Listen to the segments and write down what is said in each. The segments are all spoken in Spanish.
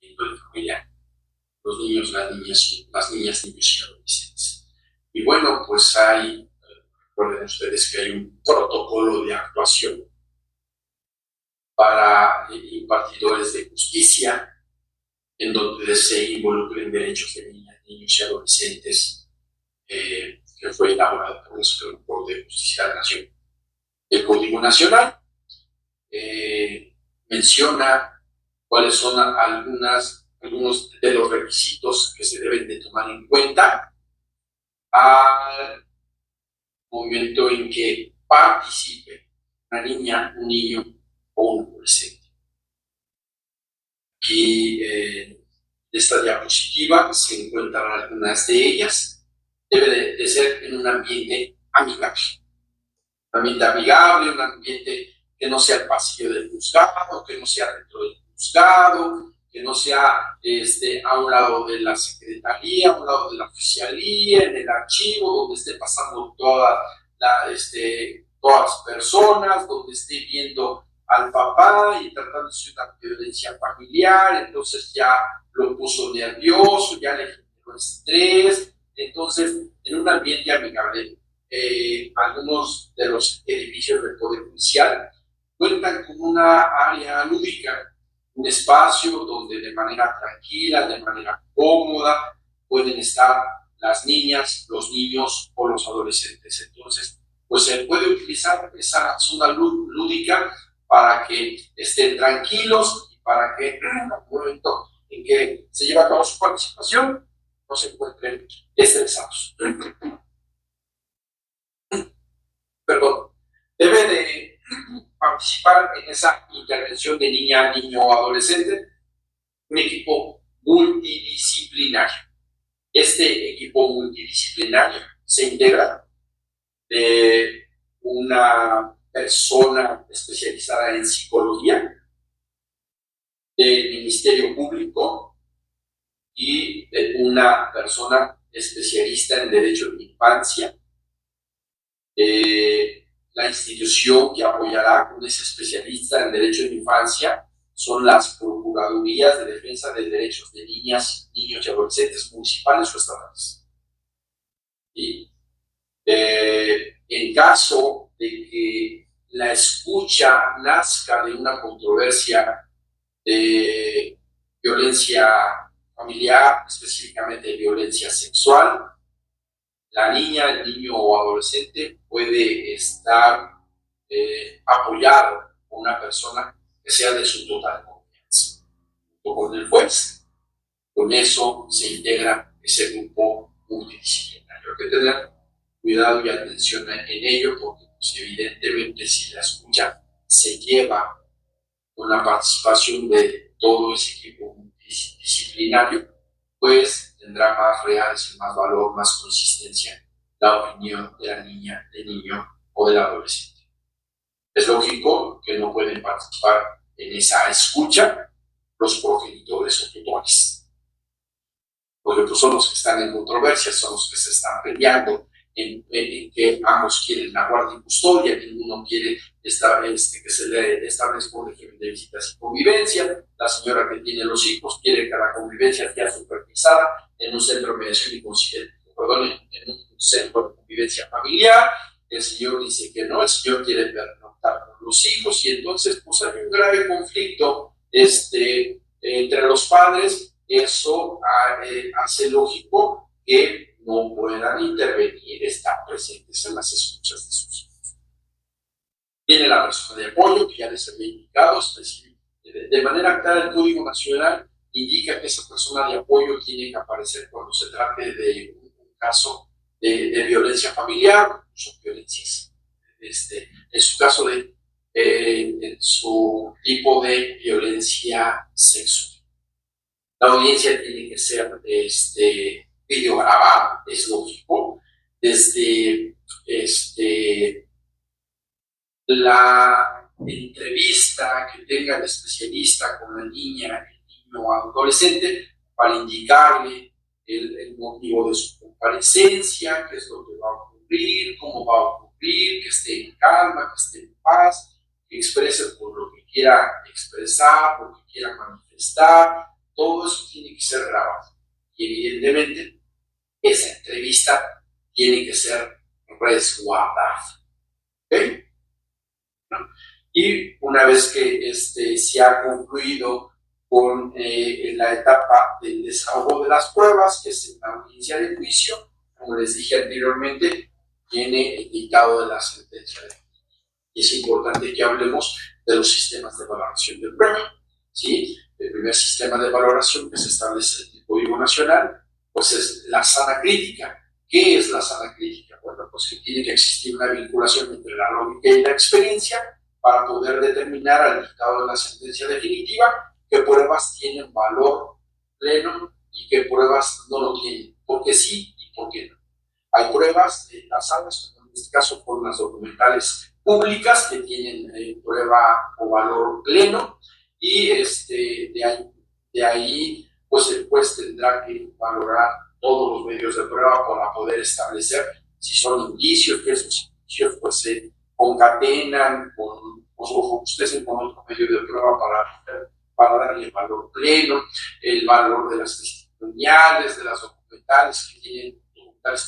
de familia, los niños, las niñas, niños y adolescentes. Y bueno, pues recuerden ustedes que hay un protocolo de actuación para impartidores de justicia, en donde se involucren derechos de niñas, niños y adolescentes, que fue elaborado por el Supremo Court de Justicia de la Nación. El Código Nacional menciona cuáles son algunos de los requisitos que se deben de tomar en cuenta al momento en que participe una niña, un niño o un adolescente. Aquí en esta diapositiva se encuentran algunas de ellas. Debe de ser en un ambiente amigable. Un ambiente amigable, un ambiente que no sea el pasillo del juzgado, que no sea dentro del juzgado, que no sea a un lado de la secretaría, a un lado de la oficialía, en el archivo, donde esté pasando todas las personas, donde esté viendo al papá y tratándose de una violencia familiar, entonces ya lo puso nervioso, ya le generó estrés. Entonces, en un ambiente amigable, algunos de los edificios del Poder Judicial cuentan con una área lúdica, un espacio donde de manera tranquila, de manera cómoda, pueden estar las niñas, los niños o los adolescentes. Entonces, pues se puede utilizar esa zona lúdica para que estén tranquilos y para que en el momento en que se lleva a cabo su participación no se encuentren estresados. Perdón, debe de participar en esa intervención de niña, niño o adolescente un equipo multidisciplinario. Este equipo multidisciplinario se integra de una persona especializada en psicología, del Ministerio Público y de una persona especialista en Derecho de la Infancia. La institución que apoyará con ese especialista en Derecho de la Infancia son las Procuradurías de Defensa de Derechos de Niñas, Niños y Adolescentes municipales o estatales. Y en caso de que la escucha nazca de una controversia de violencia familiar, específicamente violencia sexual, la niña, el niño o adolescente puede estar apoyado por una persona que sea de su total confianza. Junto con el juez, con eso se integra ese grupo multidisciplinario. Hay que tener cuidado y atención en ello, porque pues, evidentemente si la escucha se lleva con la participación de todo ese equipo multidisciplinario, pues tendrá más reales, más valor, más consistencia la opinión de la niña, del niño o del adolescente. Es lógico que no pueden participar en esa escucha los progenitores o tutores, porque pues, son los que están en controversia, son los que se están peleando en que ambos quieren la guardia y custodia, ninguno quiere que se le establezca un régimen de visitas y convivencia. La señora que tiene los hijos quiere que la convivencia sea supervisada en un centro de mediación y conciliación, en un centro de convivencia familiar. El señor dice que no, el señor quiere pernoctar con los hijos y entonces pues hay un grave conflicto entre los padres. Eso hace lógico que no puedan intervenir, estar presentes en las escuchas de sus hijos. Tiene la persona de apoyo, que ya les había indicado, de manera clara el Código Nacional indica que esa persona de apoyo tiene que aparecer cuando se trate de un caso de violencia familiar, son violencias, en su caso en su tipo de violencia sexual. La audiencia tiene que ser videograbada, es lógico, desde la entrevista que tenga el especialista con la niña, el niño o adolescente, para indicarle el motivo de su comparecencia, qué es lo que va a ocurrir, cómo va a ocurrir, que esté en calma, que esté en paz, que exprese por lo que quiera expresar, lo que quiera manifestar. todo eso tiene que ser grabado. Y evidentemente, esa entrevista tiene que ser resguardada. ¿Okay? ¿No? Y una vez que se ha concluido con la etapa del desahogo de las pruebas, que es la audiencia de juicio, como les dije anteriormente, viene el dictado de la sentencia. Y es importante que hablemos de los sistemas de valoración de prueba. ¿Sí? El primer sistema de valoración que se establece en el Código Nacional, pues es la sana crítica. ¿Qué es la sana crítica? Bueno, pues que tiene que existir una vinculación entre la lógica y la experiencia para poder determinar al dictado de la sentencia definitiva qué pruebas tienen valor pleno y qué pruebas no lo tienen, por qué sí y por qué no. Hay pruebas tasadas, en este caso por las documentales públicas, que tienen prueba o valor pleno, y de ahí pues el juez tendrá que valorar todos los medios de prueba para poder establecer si son indicios, que esos indicios pues se concatenan con otro medio de prueba para darle valor pleno, el valor de las testimoniales, de las documentales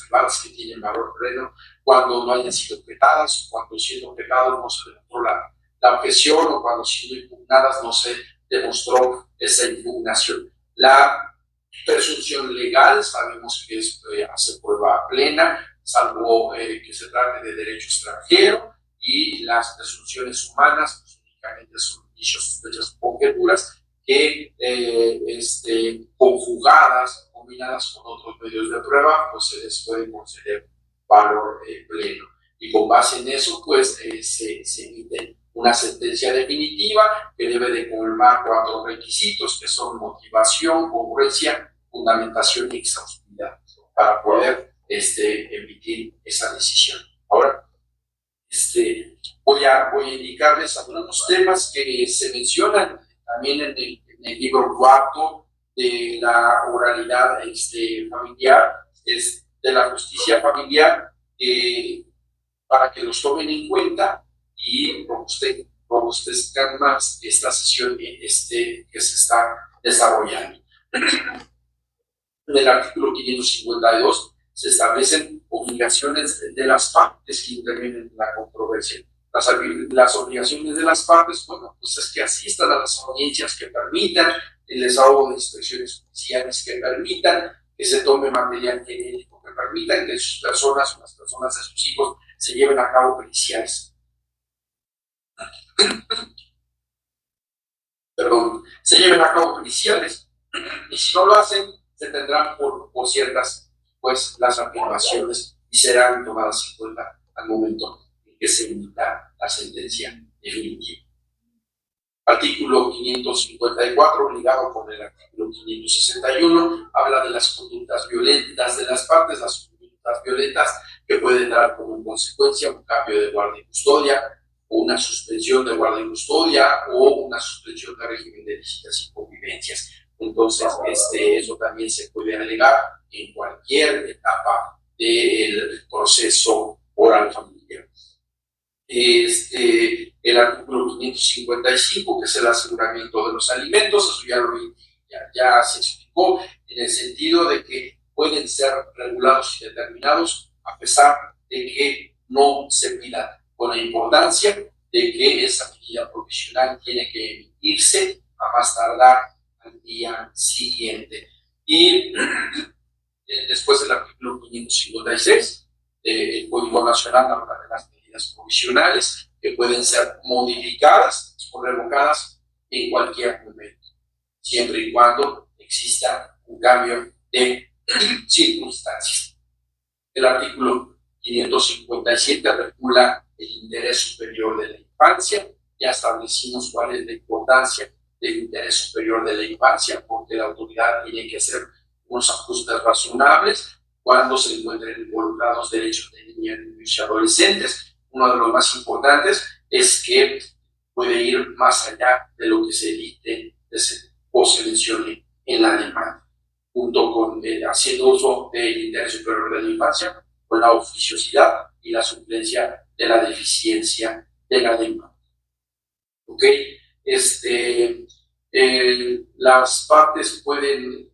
privadas que tienen valor pleno, cuando no hayan sido objetadas, cuando siendo objetadas no se demostró la objeción, o cuando siendo impugnadas no se demostró esa impugnación. La presunción legal sabemos que es hacer prueba plena, salvo que se trate de derecho extranjero, y las presunciones humanas pues, únicamente son indicios, sospechas o conjeturas que conjugadas, combinadas con otros medios de prueba, pues se les puede conceder valor pleno. Y con base en eso, pues se emite una sentencia definitiva que debe de colmar 4 requisitos, que son motivación, congruencia, fundamentación y exhaustividad, para poder emitir esa decisión. Ahora, voy a indicarles algunos temas que se mencionan también en el libro cuarto de la oralidad familiar, es de la justicia familiar, para que los tomen en cuenta y robustezcan más esta sesión que se está desarrollando. En el artículo 552 se establecen obligaciones de las partes que intervienen en la controversia. Las obligaciones de las partes, bueno, pues es que asistan a las audiencias que permitan el desahogo de inspecciones judiciales, que permitan que se tome material genético, que permitan que sus personas o las personas de sus hijos se lleven a cabo periciales. Se lleven a cabo periciales, y si no lo hacen, se tendrán por ciertas, pues, las afirmaciones y serán tomadas en cuenta al momento en que se emita la sentencia definitiva. Artículo 554, ligado con el artículo 561, habla de las conductas violentas de las partes, las conductas violentas que pueden dar como consecuencia un cambio de guardia y custodia, o una suspensión de guardia y custodia, o una suspensión de régimen de visitas y convivencias. Entonces, eso también se puede alegar en cualquier etapa del proceso oral familiar. El artículo 555, que es el aseguramiento de los alimentos, eso ya se explicó, en el sentido de que pueden ser regulados y determinados a pesar de que no se pida, con la importancia de que esa medida provisional tiene que emitirse a más tardar al día siguiente. Y después del artículo 556, el Código Nacional habla de las medidas provisionales que pueden ser modificadas o revocadas en cualquier momento, siempre y cuando exista un cambio de circunstancias. El artículo 557 regula el interés superior de la infancia. Ya establecimos cuál es la importancia del interés superior de la infancia, porque la autoridad tiene que hacer unos ajustes razonables cuando se encuentren involucrados derechos de niñas, niños y adolescentes. Uno de los más importantes es que puede ir más allá de lo que se dicte o se mencione en la demanda, junto con haciendo uso del interés superior de la infancia, con la oficiosidad y la suplencia de la deficiencia de la demanda. ¿Ok? Las partes pueden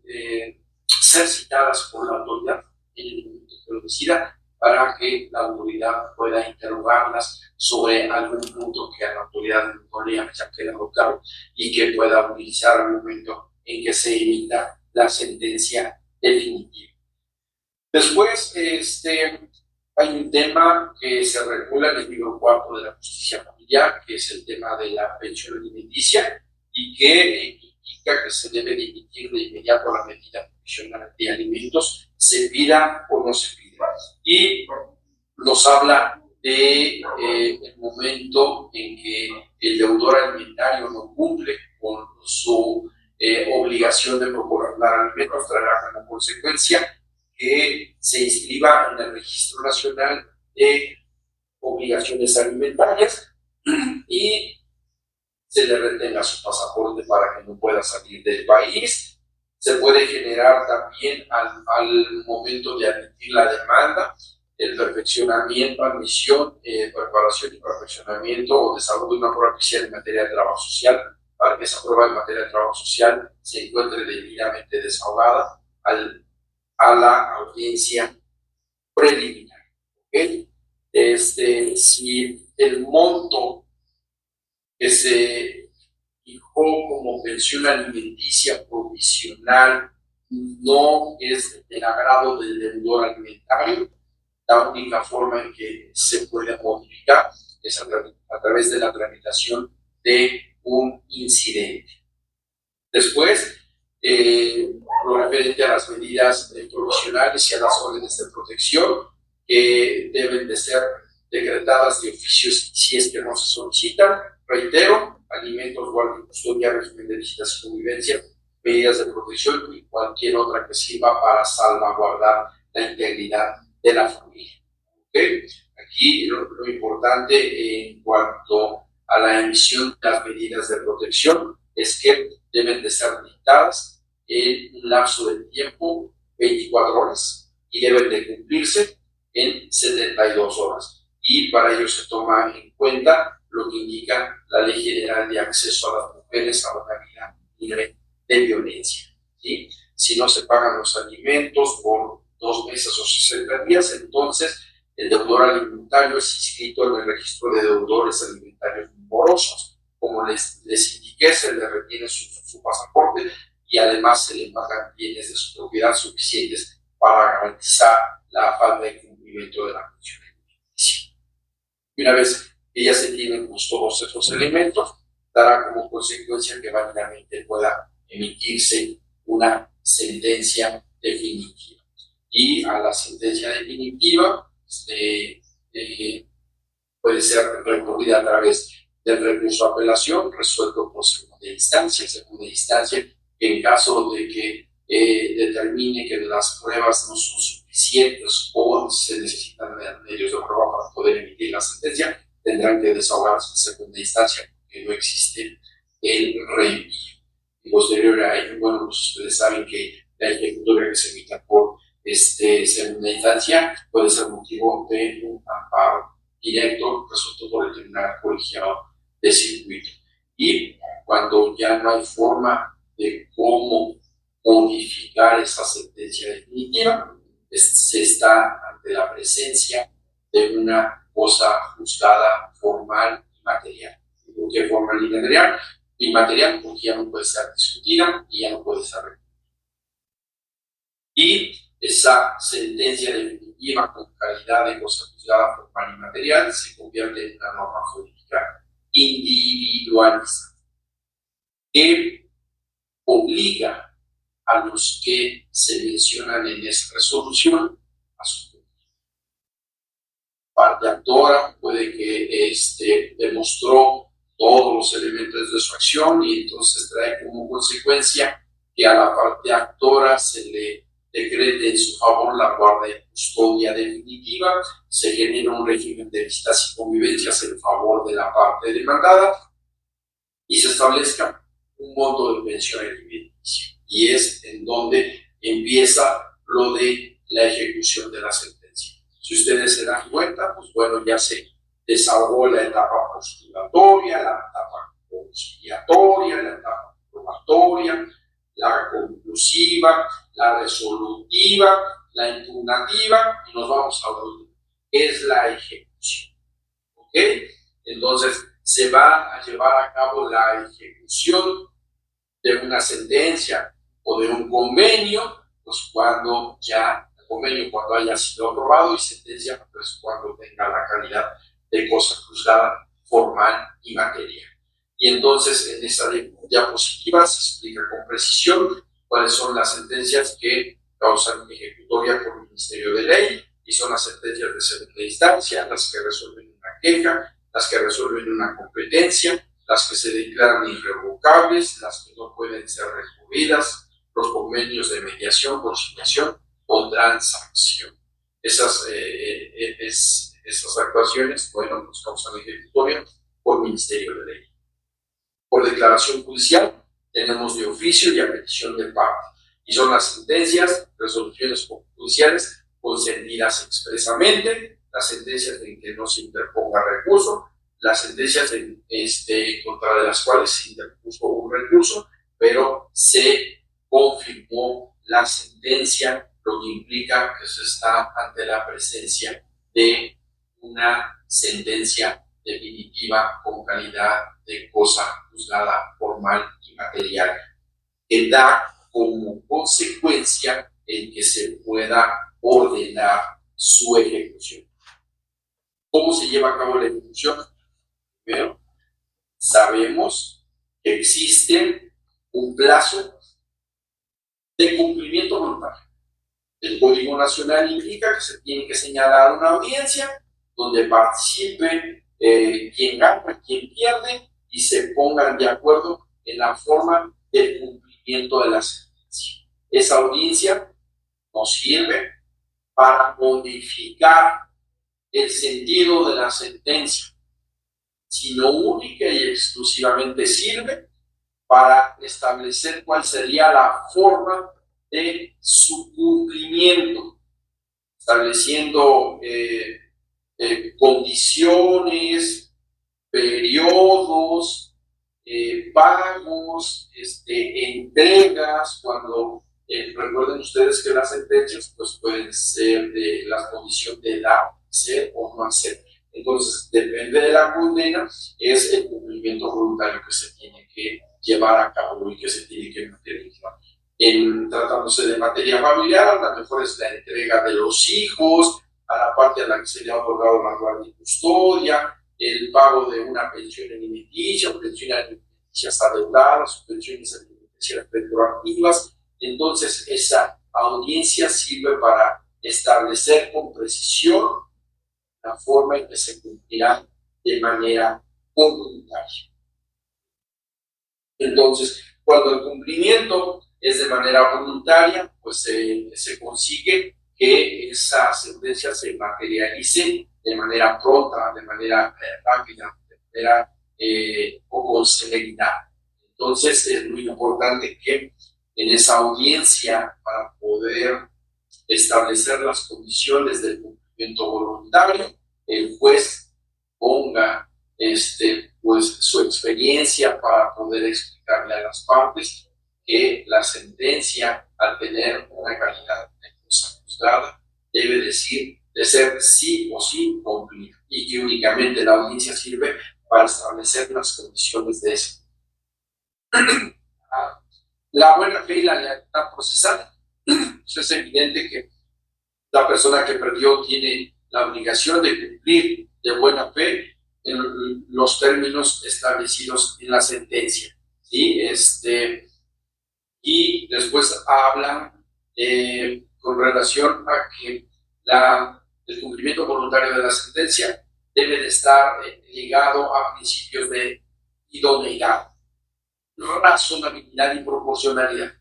ser citadas por la autoridad en el momento que lo decida para que la autoridad pueda interrogarlas sobre algún punto que a la autoridad no le haya quedado claro y que pueda utilizar al momento en que se emita la sentencia definitiva. Después, hay un tema que se regula en el libro cuarto de la justicia familiar, que es el tema de la pensión alimenticia, y que indica que se debe de emitir de inmediato la medida provisional de alimentos, se pida o no se pida. Y nos habla de el momento en que el deudor alimentario no cumple con su obligación de proporcionar alimentos, traerá como consecuencia que se inscriba en el Registro Nacional de Obligaciones Alimentarias y se le retenga su pasaporte para que no pueda salir del país. Se puede generar también al momento de admitir la demanda el perfeccionamiento, admisión, preparación y perfeccionamiento o desarrollo de una prueba oficial en materia de trabajo social, para que esa prueba en materia de trabajo social se encuentre debidamente desahogada a la audiencia preliminar. ¿Okay? Si el monto que se fijó como pensión alimenticia provisional no es del agrado del deudor alimentario, la única forma en que se puede modificar es a través de la tramitación de un incidente. Después, lo referente a las medidas provisionales y a las órdenes de protección que deben de ser decretadas de oficio si es que no se solicitan. Reitero, alimentos, guardia y custodia, régimen de visitas y convivencia, medidas de protección y cualquier otra que sirva para salvaguardar la integridad de la familia. ¿Okay? Aquí lo importante en cuanto a la emisión de las medidas de protección es que deben de ser dictadas en un lapso de tiempo 24 horas y deben de cumplirse en 72 horas. Y para ello se toma en cuenta lo que indica la Ley General de Acceso a las Mujeres a una vida libre de violencia. ¿Sí? Si no se pagan los alimentos por 2 meses o 60 días, entonces el deudor alimentario es inscrito en el registro de deudores alimentarios morosos. Como les indiqué, se le retiene su pasaporte y además se le pagan bienes de su propiedad suficientes para garantizar la falta de cumplimiento de la pensión alimenticia. Y una vez que ya se tienen todos esos elementos, dará como consecuencia que válidamente pueda emitirse una sentencia definitiva. Y a la sentencia definitiva puede ser recurrida a través del recurso de apelación resuelto por segunda instancia, que en caso de que determine que las pruebas no son suficientes o se necesitan medios de prueba para poder emitir la sentencia, tendrán que desahogarse en segunda instancia porque no existe el reenvío. Y posterior a ello, bueno, pues ustedes saben que la ejecutoria que se emita por segunda instancia puede ser motivo de un amparo directo resuelto por el tribunal colegiado de circuito. Y cuando ya no hay forma de cómo modificar esa sentencia definitiva, se está ante la presencia de una cosa juzgada formal y material. ¿Por qué formal y material? Inmaterial porque ya no puede ser discutida y ya no puede ser recurrida. Y esa sentencia definitiva con calidad de cosa juzgada formal y material se convierte en una norma jurídica individualista que obliga a los que se mencionan en esa resolución a su parte actora puede que demostró todos los elementos de su acción y entonces trae como consecuencia que a la parte actora se le decrete en su favor la guardia y custodia definitiva, se genera un régimen de visitas y convivencias en favor de la parte demandada y se establezca un monto de pensión alimenticia. Y es en donde empieza lo de la ejecución de la sentencia. Si ustedes se dan cuenta, pues bueno, ya se desahogó la etapa postulatoria, la etapa conciliatoria, la etapa probatoria, la conclusiva, la resolutiva, la impugnativa, y nos vamos a la última, que es la ejecución. ¿Ok? Entonces, se va a llevar a cabo la ejecución de una sentencia o de un convenio, pues cuando ya el convenio cuando haya sido aprobado, y sentencia pues cuando tenga la calidad de cosa juzgada formal y material. Y entonces en esta diapositiva se explica con precisión cuáles son las sentencias que causan ejecutoria por Ministerio de Ley, y son las sentencias de segunda instancia, las que resuelven una queja, las que resuelven una competencia, las que se declaran irrevocables, las que no pueden ser recurridas, los convenios de mediación, conciliación o transacción. Esas actuaciones, bueno, pues causan ejecutoria por Ministerio de Ley. Por declaración judicial, tenemos de oficio y a petición de parte, y son las sentencias, resoluciones judiciales consentidas expresamente, las sentencias en que no se interponga recurso, las sentencias contra de las cuales se interpuso un recurso, pero se confirmó la sentencia, lo que implica que se está ante la presencia de una sentencia definitiva con calidad de cosa juzgada formal y material, que da como consecuencia el que se pueda ordenar su ejecución. ¿Cómo se lleva a cabo la ejecución? Primero, sabemos que existe un plazo de cumplimiento voluntario. El Código Nacional indica que se tiene que señalar una audiencia donde participe quien gana, quien pierde, y se pongan de acuerdo en la forma del cumplimiento de la sentencia. Esa audiencia nos sirve para modificar el sentido de la sentencia, sino única y exclusivamente sirve para establecer cuál sería la forma de su cumplimiento, estableciendo condiciones, periodos, pagos, entregas, cuando recuerden ustedes que las sentencias pues pueden ser de la condición de dar, hacer o no hacer. Entonces, depende de la condena, es el cumplimiento voluntario que se tiene que llevar a cabo y que se tiene que materializar. Tratándose de materia familiar, la mejor es la entrega de los hijos a la parte a la que se le ha otorgado la guardia y custodia, el pago de una pensión alimenticia, pensión alimenticia adeudada, pensiones alimenticias retroactivas. Entonces, esa audiencia sirve para establecer con precisión la forma en que se cumplirá de manera voluntaria. Entonces, cuando el cumplimiento es de manera voluntaria, pues se consigue que esa sentencia se materialice de manera pronta, de manera rápida, de manera o con celeridad. Entonces, es muy importante que en esa audiencia, para poder establecer las condiciones del cumplimiento voluntario, el juez ponga pues, su experiencia para poder explicarle a las partes que la sentencia, al tener una calidad de cosa juzgada, debe de ser sí o sí cumplida, y que únicamente la audiencia sirve para establecer las condiciones de eso. La buena fe y la lealtad procesal. Es evidente que la persona que perdió tiene la obligación de cumplir de buena fe en los términos establecidos en la sentencia, ¿sí? Y después habla con relación a que el cumplimiento voluntario de la sentencia debe de estar ligado a principios de idoneidad, razonabilidad y proporcionalidad.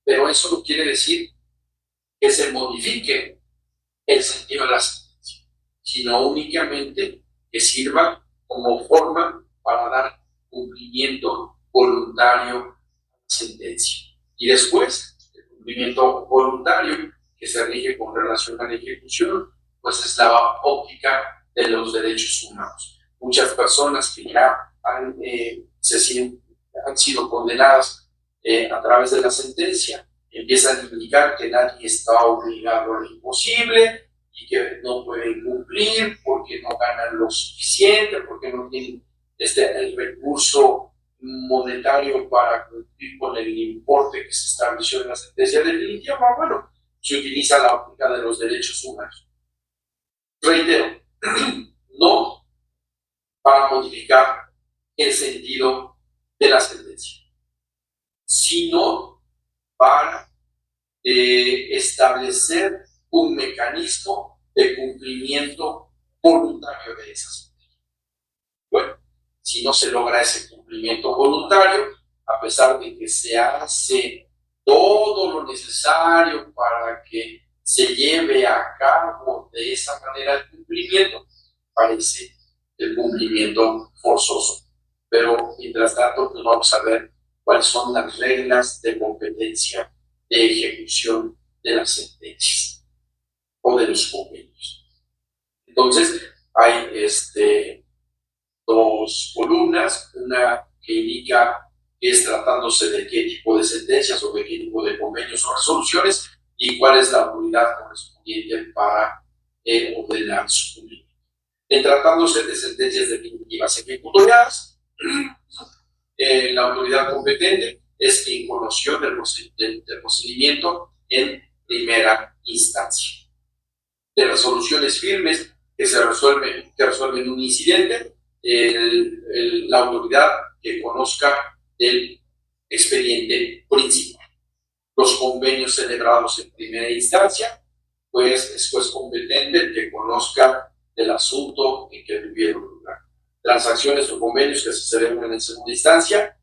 Pero eso no quiere decir que se modifique el sentido de la sentencia, sino únicamente que sirva como forma para dar cumplimiento voluntario a la sentencia. Y después, el cumplimiento voluntario que se rige con relación a la ejecución, pues es la óptica de los derechos humanos. Muchas personas que ya se sienten han sido condenadas a través de la sentencia, empiezan a indicar que nadie está obligado a lo imposible y que no pueden cumplir porque no ganan lo suficiente, porque no tienen el recurso monetario para cumplir con el importe que se estableció en la sentencia definitiva. Bueno, se utiliza la óptica de los derechos humanos. Reitero, no para modificar el sentido de la sentencia, sino para establecer un mecanismo de cumplimiento voluntario de esa sentencia. Bueno, si no se logra ese cumplimiento voluntario, a pesar de que se hace todo lo necesario para que se lleve a cabo de esa manera el cumplimiento, parece el cumplimiento forzoso. Pero mientras tanto, pues vamos a ver cuáles son las reglas de competencia de ejecución de las sentencias o de los convenios. Entonces, hay dos columnas, una que indica que es tratándose de qué tipo de sentencias o de qué tipo de convenios o resoluciones y cuál es la autoridad correspondiente para ordenar su cumplimiento. En tratándose de sentencias definitivas ejecutoriadas, la autoridad competente es quien conoció del procedimiento en primera instancia. De resoluciones firmes que resuelven un incidente, la autoridad que conozca del expediente principal. Los convenios celebrados en primera instancia, pues es juez competente el que conozca del asunto en que tuvieron lugar. Transacciones o convenios que se celebran en segunda instancia,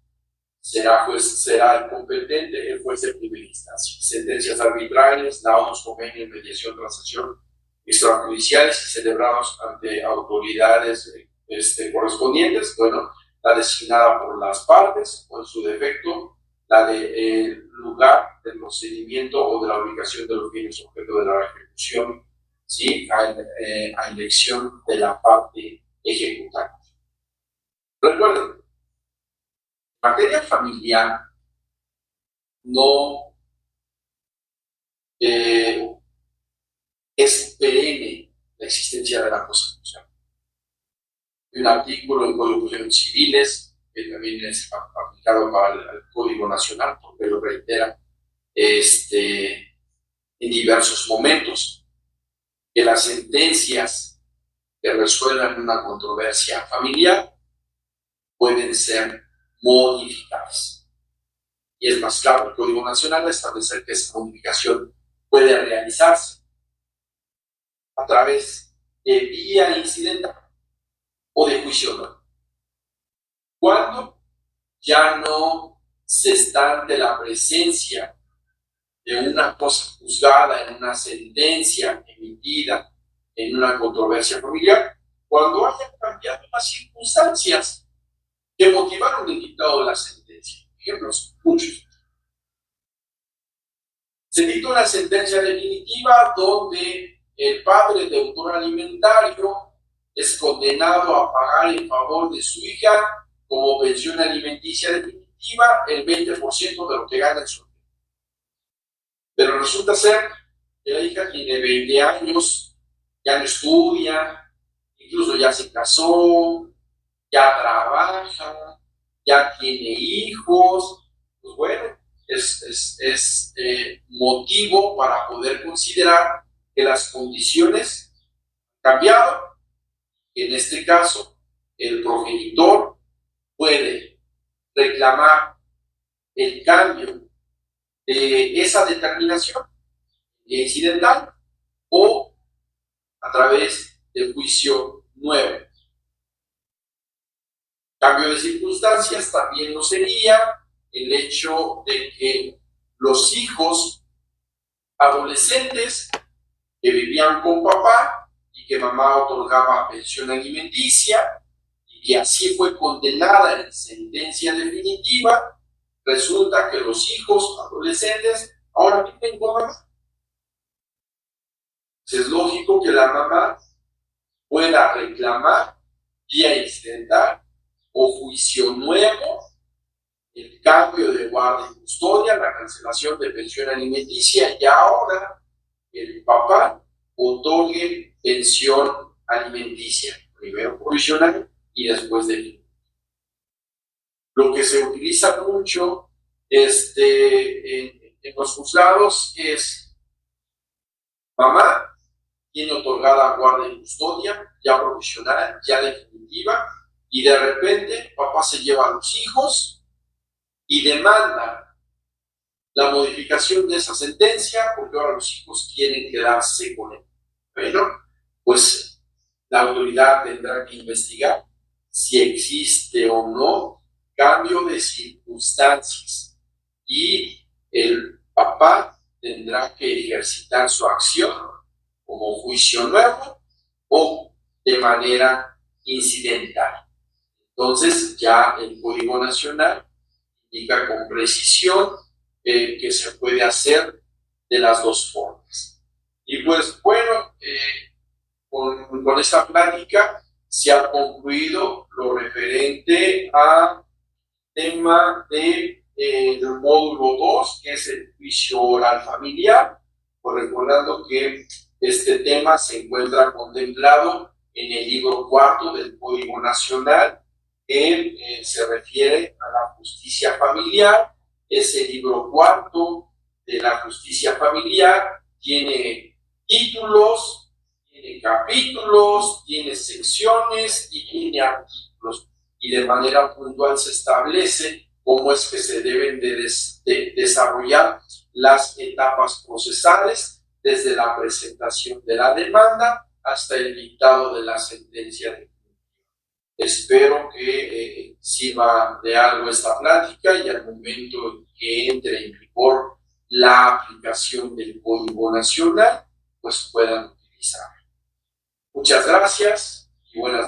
será el competente el juez de primera instancia. Sentencias arbitrales, laudos, convenios, mediación, transacción extrajudiciales y celebrados ante autoridades correspondientes, bueno, la designada por las partes o en su defecto la de lugar del procedimiento o de la ubicación de los bienes objeto de la ejecución, ¿sí? A elección de la parte ejecutada. Recuerden, en materia familiar no es perenne la existencia de la cosa judicial. Hay un artículo en Código de Procedimientos Civiles que también es aplicado para el Código Nacional, porque lo reitera en diversos momentos, que las sentencias que resuelvan una controversia familiar pueden ser modificadas. Y es más claro, el Código Nacional a establecer que esa modificación puede realizarse a través de vía incidental o de juicio nuevo. Cuando ya no se está ante la presencia de una cosa juzgada en una sentencia emitida en una controversia familiar, cuando hayan cambiado las circunstancias que motivaron el dictado de la sentencia. Ejemplos, muchos. Se dicta una sentencia definitiva donde el padre deudor alimentario es condenado a pagar en favor de su hija como pensión alimenticia definitiva el 20% de lo que gana en su vida. Pero resulta ser que la hija tiene 20 años, ya no estudia, incluso ya se casó, ya trabaja, ya tiene hijos. Pues bueno, es motivo para poder considerar que las condiciones han cambiado. En este caso, el progenitor puede reclamar el cambio de esa determinación incidental o a través del juicio nuevo. Cambio de circunstancias también lo sería el hecho de que los hijos adolescentes que vivían con papá y que mamá otorgaba pensión alimenticia y que así fue condenada en sentencia definitiva, resulta que los hijos adolescentes ahora viven con mamá. Es lógico que la mamá pueda reclamar vía incidental o juicio nuevo el cambio de guardia y custodia, la cancelación de pensión alimenticia, y ahora el papá otorgue pensión alimenticia, primero provisional y después definitiva. Lo que se utiliza mucho en los juzgados es: mamá tiene otorgada guardia y custodia, ya provisional, ya definitiva, y de repente papá se lleva a los hijos y demanda la modificación de esa sentencia porque ahora los hijos quieren quedarse con él. Bueno, pues la autoridad tendrá que investigar si existe o no cambio de circunstancias y el papá tendrá que ejercitar su acción como juicio nuevo o de manera incidental. Entonces ya el Código Nacional indica con precisión que se puede hacer de las dos formas. Y pues bueno, con esta plática se ha concluido lo referente a tema del módulo 2, que es el juicio oral familiar, pues recordando que este tema se encuentra contemplado en el libro 4 del Código Nacional, que se refiere a la justicia familiar. Ese libro 4 de la justicia familiar tiene títulos, tiene capítulos, tiene secciones y tiene artículos, y de manera puntual se establece cómo es que se deben de desarrollar las etapas procesales desde la presentación de la demanda hasta el dictado de la sentencia definitiva. Espero que sirva de algo esta plática y al momento en que entre en vigor la aplicación del Código Nacional, pues puedan utilizarlo. Muchas gracias y buenas noches.